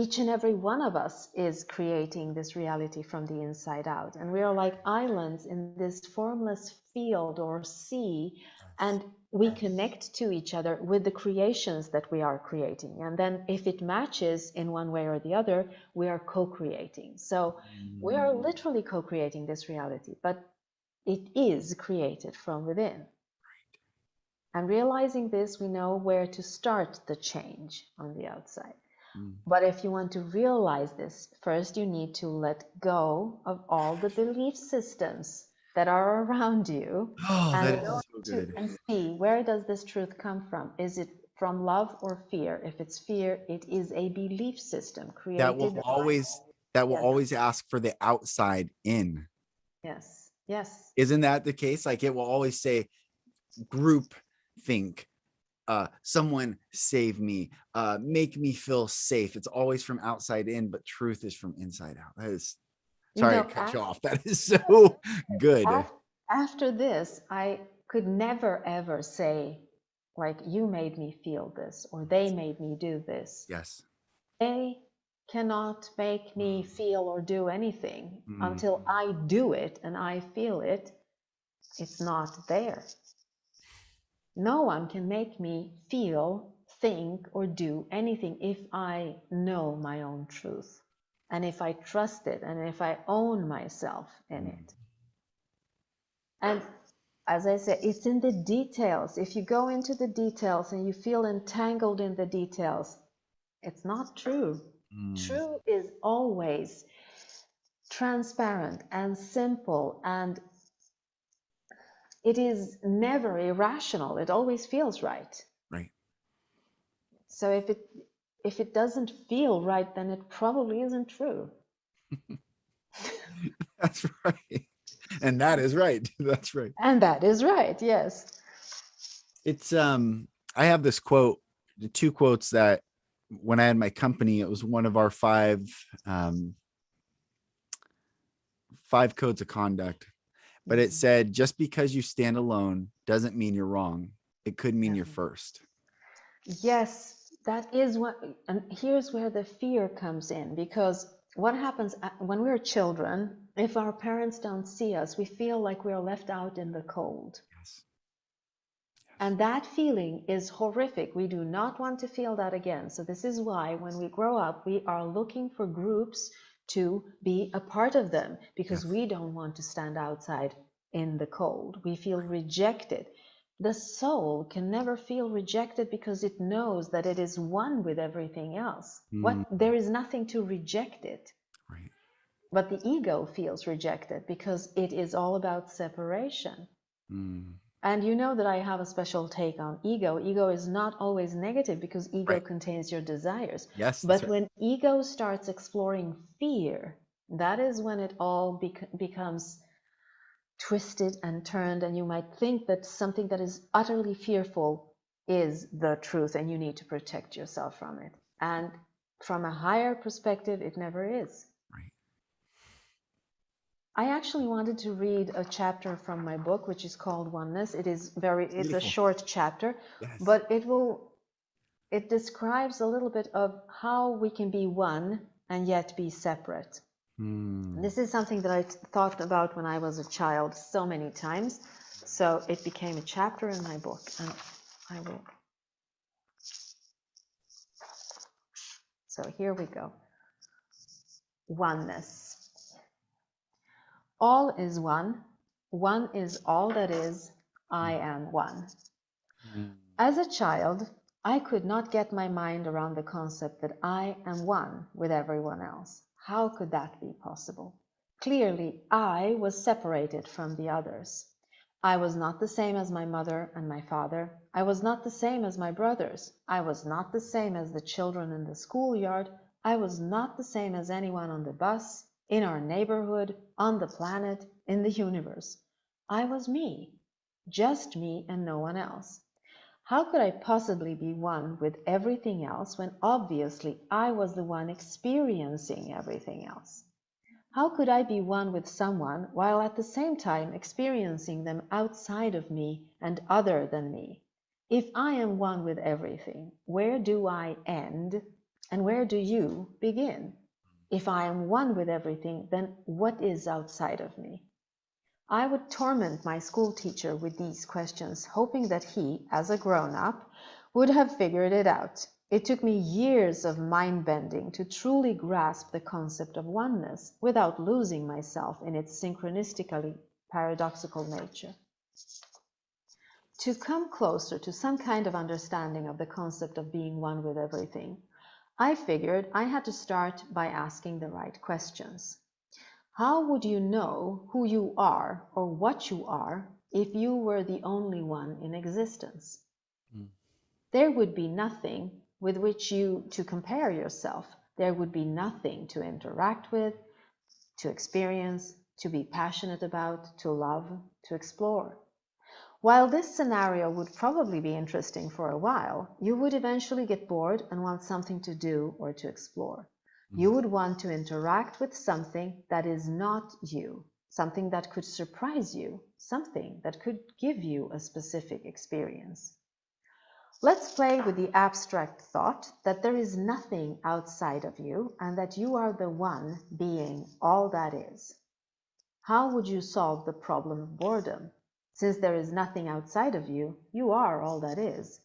each and every one of us is creating this reality from the inside out. And we are like islands in this formless field or sea, and we connect to each other with the creations that we are creating. And then if it matches in one way or the other, we are co-creating. So we are literally co-creating this reality, but it is created from within. And realizing this, we know where to start the change on the outside. But if you want to realize this, first you need to let go of all the belief systems that are around you, and That is so good. and see, where does this truth come from? Is it from love or fear? If it's fear, it is a belief system That will created always ask for the outside in. Yes. Yes. Isn't that the case? Like it will always say group think, someone save me, make me feel safe. It's always from outside in, but truth is from inside out. That is, sorry to cut you off. That is so good. After this, I could never ever say, like, you made me feel this, or they made me do this. Yes. They cannot make me feel or do anything until I do it and I feel it. It's not there. No one can make me feel, think, or do anything if I know my own truth, and if I trust it, and if I own myself in it. And as I said, it's in the details. If you go into the details and you feel entangled in the details, it's not true. True is always transparent and simple, and it is never irrational. It always feels right. Right. So if it doesn't feel right, then it probably isn't true. That's right. And that is right. That's right. And that is right. Yes. It's I have this quote, the two quotes that when I had my company, it was one of our five codes of conduct. But it said, just because you stand alone doesn't mean you're wrong. It could mean you're first. Yes, that is what, and here's where the fear comes in, because what happens when we're children, if our parents don't see us, we feel like we're left out in the cold. Yes. And that feeling is horrific. We do not want to feel that again. So this is why when we grow up, we are looking for groups to be a part of them, because we don't want to stand outside in the cold. We feel rejected. The soul can never feel rejected because it knows that it is one with everything else. There is nothing to reject it. Right. But the ego feels rejected because it is all about separation. And you know that I have a special take on ego. Ego is not always negative because ego contains your desires. Yes. But when ego starts exploring fear, that is when it all becomes twisted and turned, and you might think that something that is utterly fearful is the truth and you need to protect yourself from it. And from a higher perspective, it never is. Right. I actually wanted to read a chapter from my book, which is called Oneness. It's a short chapter, but it describes a little bit of how we can be one and yet be separate. This is something that I thought about when I was a child so many times. So it became a chapter in my book, and I will. So here we go. Oneness. All is one. One is all that is. I am one. As a child, I could not get my mind around the concept that I am one with everyone else. How could that be possible? Clearly, I was separated from the others. I was not the same as my mother and my father. I was not the same as my brothers. I was not the same as the children in the schoolyard. I was not the same as anyone on the bus, in our neighborhood, on the planet, in the universe. I was me, just me and no one else. How could I possibly be one with everything else when obviously I was the one experiencing everything else? How could I be one with someone while at the same time experiencing them outside of me and other than me? If I am one with everything, where do I end and where do you begin? If I am one with everything, then what is outside of me? I would torment my school teacher with these questions, hoping that he, as a grown-up, would have figured it out. It took me years of mind-bending to truly grasp the concept of oneness without losing myself in its synchronistically paradoxical nature. To come closer to some kind of understanding of the concept of being one with everything, I figured I had to start by asking the right questions. How would you know who you are or what you are if you were the only one in existence? Mm. There would be nothing with which you to compare yourself. There would be nothing to interact with, to experience, to be passionate about, to love, to explore. While this scenario would probably be interesting for a while, you would eventually get bored and want something to do or to explore. You would want to interact with something that is not you, something that could surprise you, something that could give you a specific experience. Let's play with the abstract thought that there is nothing outside of you and that you are the one being all that is. How would you solve the problem of boredom? Since there is nothing outside of you, you are all that is.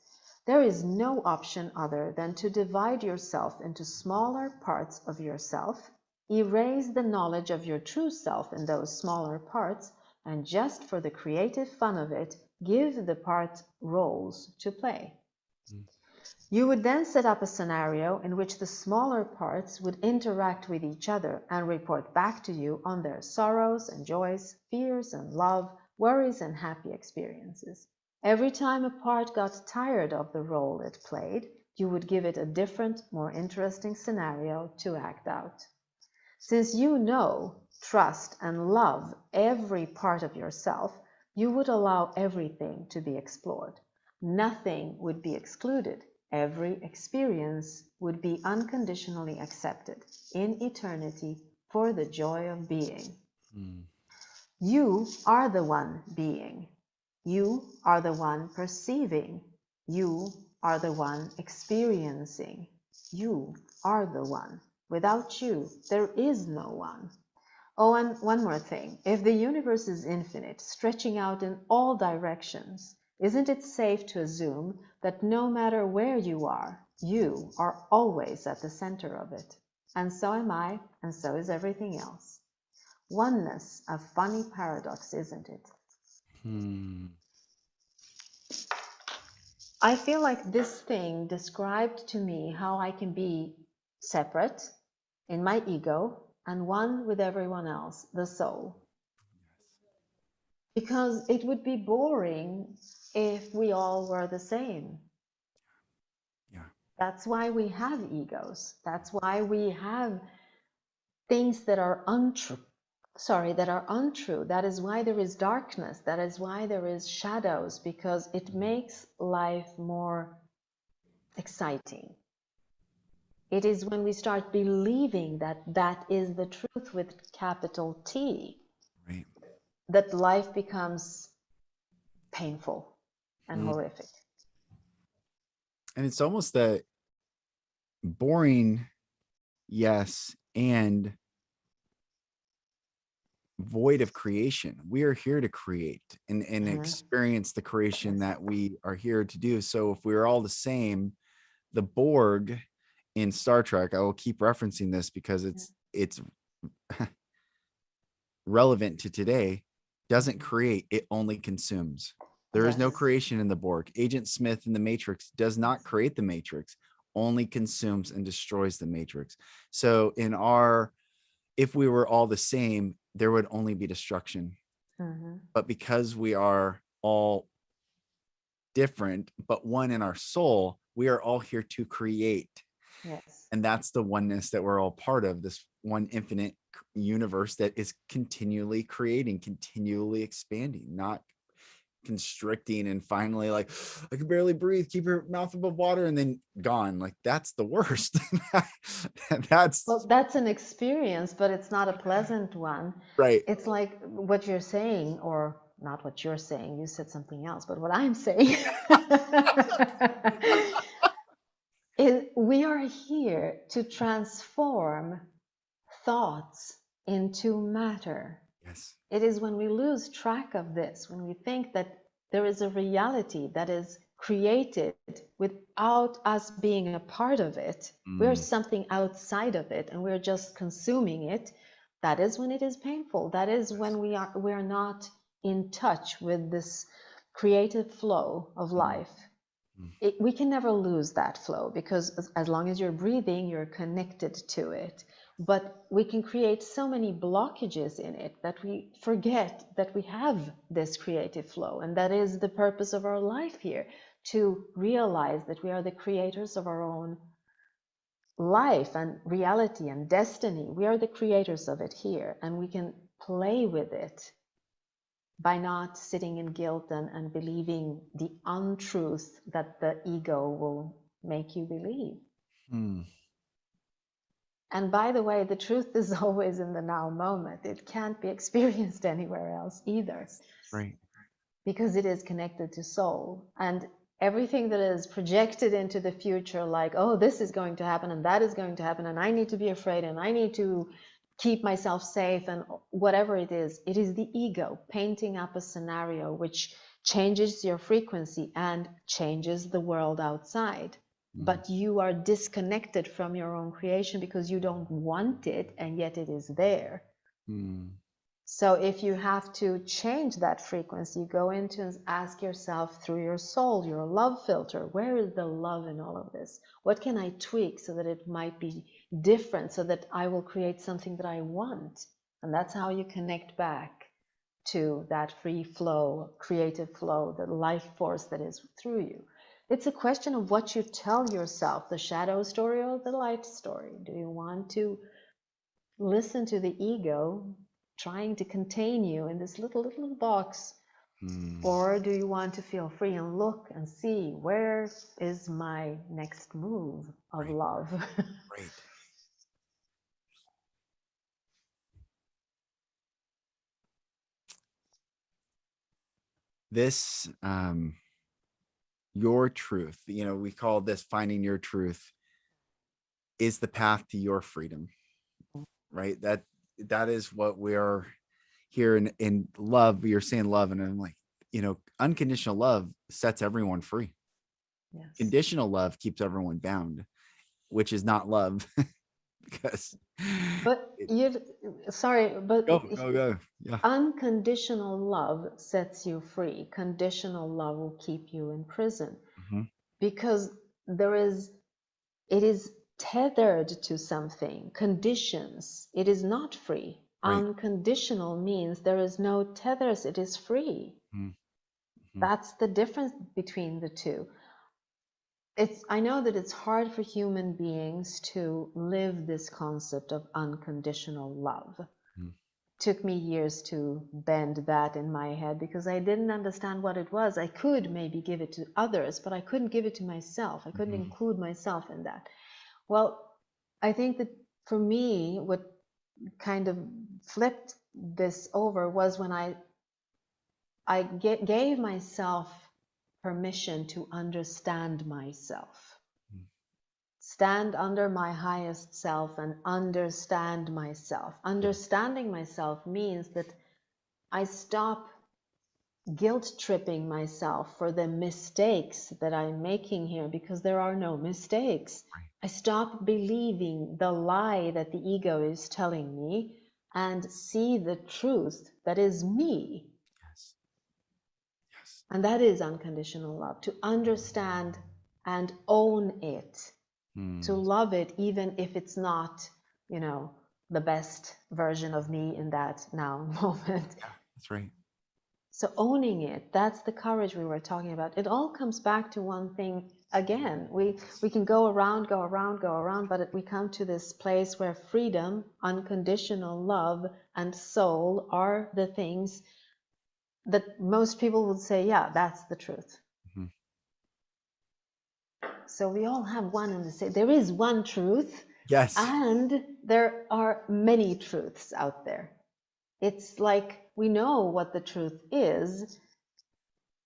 There is no option other than to divide yourself into smaller parts of yourself, erase the knowledge of your true self in those smaller parts, and just for the creative fun of it, give the part roles to play. You would then set up a scenario in which the smaller parts would interact with each other and report back to you on their sorrows and joys, fears and love, worries and happy experiences. Every time a part got tired of the role it played, you would give it a different, more interesting scenario to act out. Since you know, trust and love every part of yourself, you would allow everything to be explored. Nothing would be excluded. Every experience would be unconditionally accepted in eternity for the joy of being. Mm. You are the one being. You are the one perceiving. You are the one experiencing. You are the one. Without you, there is no one. Oh, and one more thing. If the universe is infinite, stretching out in all directions, isn't it safe to assume that no matter where you are always at the center of it? And so am I, and so is everything else. Oneness, a funny paradox, isn't it? I feel like this thing described to me how I can be separate in my ego and one with everyone else, the soul. Because it would be boring if we all were the same. Yeah. That's why we have egos. That's why we have things that are untrue. That is why there is darkness. That is why there is shadows, because it makes life more exciting. It is when we start believing that that is the truth with capital T, Right. that life becomes painful and Mm. horrific. And it's almost that boring, yes, and void of creation. We are here to create and experience the creation that we are here to do. So if we're all the same, the Borg in Star Trek, I will keep referencing this because it's relevant to today, doesn't create, it only consumes. There is no creation in the Borg. Agent Smith in the Matrix does not create the Matrix, only consumes and destroys the Matrix. So if we were all the same, there would only be destruction. But because we are all different, but one in our soul, we are all here to create. Yes. And that's the oneness that we're all part of, this one infinite universe that is continually creating, continually expanding, not constricting and finally like, I can barely breathe, keep your mouth above water, and then gone. Like, that's the worst. Well, that's an experience, but it's not a pleasant one. Right. It's like what you're saying, or not what you're saying, you said something else, but what I'm saying is we are here to transform thoughts into matter. Yes. It is when we lose track of this, when we think that there is a reality that is created without us being a part of it, we're something outside of it and we're just consuming it, that is when it is painful. That is when we are not in touch with this creative flow of life. We can never lose that flow, because as long as you're breathing, you're connected to it. But we can create so many blockages in it that we forget that we have this creative flow. And that is the purpose of our life here, to realize that we are the creators of our own life and reality and destiny. We are the creators of it here, and we can play with it by not sitting in guilt and believing the untruth that the ego will make you believe. And by the way, the truth is always in the now moment. It can't be experienced anywhere else either. That's right. Because it is connected to soul. And everything that is projected into the future, like, oh, this is going to happen and that is going to happen, and I need to be afraid and I need to keep myself safe, and whatever it is the ego painting up a scenario which changes your frequency and changes the world outside. But you are disconnected from your own creation because you don't want it, and yet it is there. So if you have to change that frequency, go into and ask yourself through your soul, your love filter, where is the love in all of this? What can I tweak so that it might be different, so that I will create something that I want? And that's how you connect back to that free flow, creative flow, the life force that is through you. It's a question of what you tell yourself, the shadow story or the light story. Do you want to listen to the ego trying to contain you in this little box, or do you want to feel free and look and see, where is my next move of love? Right. This your truth, we call this finding your truth, is the path to your freedom, right? That is what we are here in love. You're saying love, and I'm like, unconditional love sets everyone free. Yes. Conditional love keeps everyone bound, which is not love. Because but go. Yeah. Unconditional love sets you free. Conditional love will keep you in prison. Because it is tethered to something, conditions. It is not free. Right. Unconditional means there is no tethers, it is free. That's the difference between the two. I know that it's hard for human beings to live this concept of unconditional love. Took me years to bend that in my head, because I didn't understand what it was. I could maybe give it to others, but I couldn't give it to myself. I couldn't include myself in that. Well, I think that for me, what kind of flipped this over was when I gave myself permission to understand myself. Stand under my highest self and understand myself. Understanding myself means that I stop guilt tripping myself for the mistakes that I'm making here, because there are no mistakes. I stop believing the lie that the ego is telling me and see the truth that is me. Yes. And that is unconditional love, to understand and own it, to love it, even if it's not, the best version of me in that now moment. Yeah, that's right. So owning it, that's the courage we were talking about. It all comes back to one thing again. We can go around, but we come to this place where freedom, unconditional love, and soul are the things that most people would say, yeah, that's the truth. Mm-hmm. So we all have one and the same. There is one truth, Yes. and there are many truths out there. It's like we know what the truth is,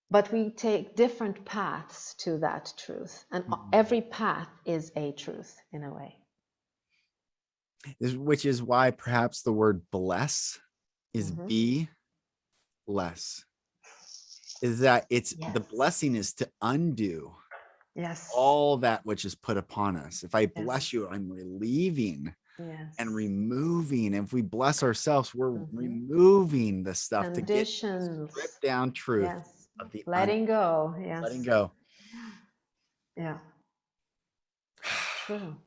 but we take different paths to that truth. And every path is a truth in a way. Which is why perhaps the word bless is be less. Is that it's the blessing is to undo all that which is put upon us. If I bless you, I'm relieving and removing. If we bless ourselves, we're removing the stuff Conditions. To get stripped down truth of the letting go. Letting go. Yeah. True.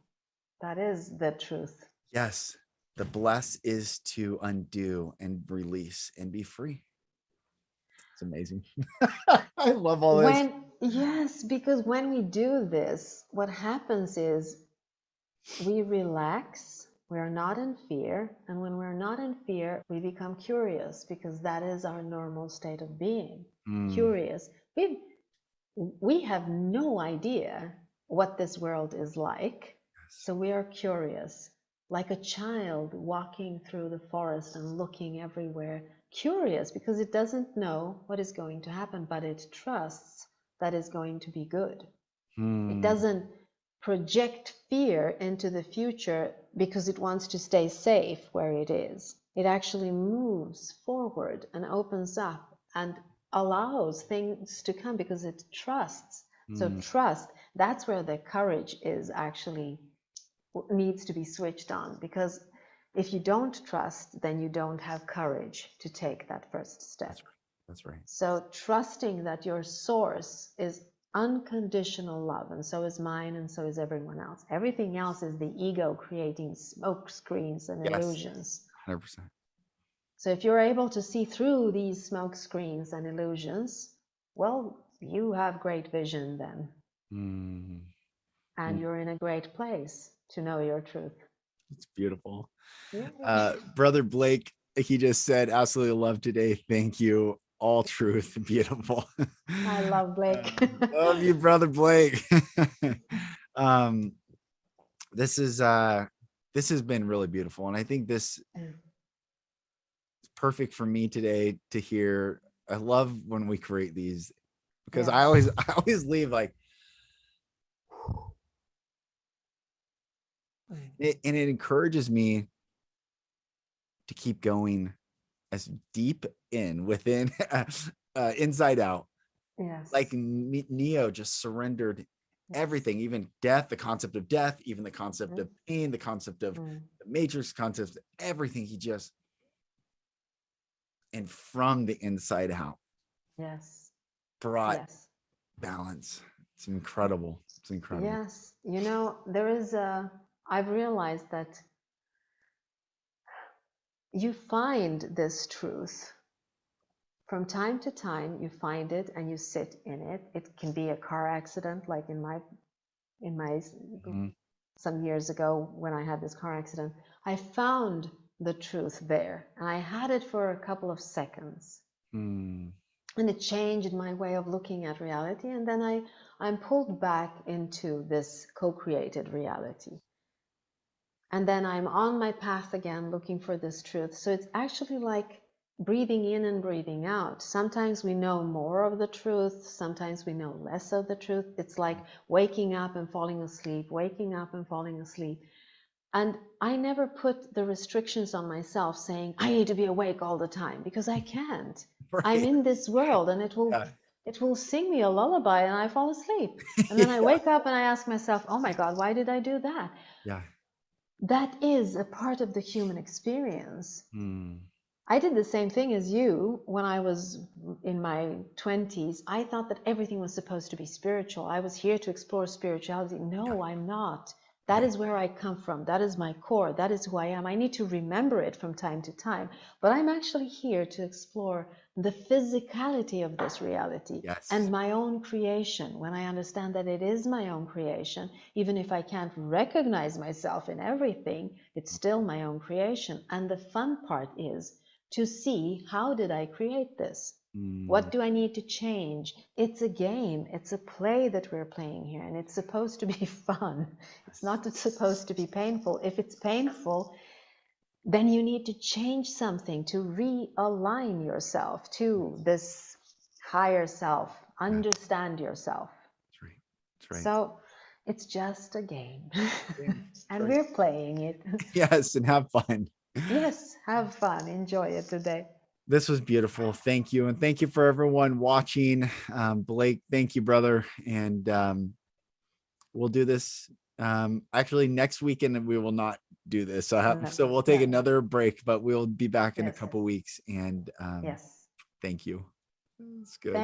That is the truth. Yes. The bless is to undo and release and be free. It's amazing. I love all this. Yes, because when we do this, what happens is we relax, we're not in fear, and when we're not in fear, we become curious because that is our normal state of being. Curious. We have no idea what this world is like, so we are curious, like a child walking through the forest and looking everywhere, curious because it doesn't know what is going to happen, but it trusts that it's going to be good. It doesn't project fear into the future because it wants to stay safe where it is. It actually moves forward and opens up and allows things to come because it trusts. So trust, that's where the courage is actually needs to be switched on, because if you don't trust, then you don't have courage to take that first step. That's right. So trusting that your source is unconditional love, and so is mine, and so is everyone else. Everything else is the ego creating smoke screens and illusions. 100%. So if you're able to see through these smoke screens and illusions, well, you have great vision then. And you're in a great place to know your truth. It's beautiful. Brother Blake, he just said, absolutely love today. Thank you. All truth. Beautiful. I love Blake. Love you, Brother Blake. This has been really beautiful. And I think this is perfect for me today to hear. I love when we create these because I always leave like, and it encourages me to keep going as deep within inside out. Like Neo just surrendered everything, even death, the concept of death, even the concept of pain, the concept of the matrix, concept, everything. He just, and from the inside out, brought balance. It's incredible. It's incredible. Yes. You know, I've realized that you find this truth from time to time. You find it and you sit in it. It can be a car accident, like in my some years ago when I had this car accident. I found the truth there, and I had it for a couple of seconds, and it changed my way of looking at reality. And then I'm pulled back into this co-created reality. And then I'm on my path again, looking for this truth. So it's actually like breathing in and breathing out. Sometimes we know more of the truth. Sometimes we know less of the truth. It's like waking up and falling asleep, waking up and falling asleep. And I never put the restrictions on myself saying, I need to be awake all the time, because I can't. I'm in this world, and it will sing me a lullaby and I fall asleep. And then I wake up and I ask myself, oh my God, why did I do that? That is a part of the human experience. I did the same thing as you when I was in my 20s. I thought that everything was supposed to be spiritual. I was here to explore spirituality. No, I'm not. That is where I come from. That is my core. That is who I am. I need to remember it from time to time. But I'm actually here to explore the physicality of this reality and my own creation. When I understand that it is my own creation, even if I can't recognize myself in everything, it's still my own creation. And the fun part is to see, how did I create this? What do I need to change? It's a game. It's a play that we're playing here, and it's supposed to be fun. It's not supposed to be painful. If it's painful, then you need to change something to realign yourself to this higher self, understand yourself. That's right. That's right. So it's just a game, and right. we're playing it. Yes, and have fun. Yes, have fun. Enjoy it today. This was beautiful. Thank you. And thank you for everyone watching. Blake, thank you, brother. And we'll do this. Actually, next weekend, we will not do this. So we'll take another break, but we'll be back in a couple weeks. And yes. Thank you. It's good.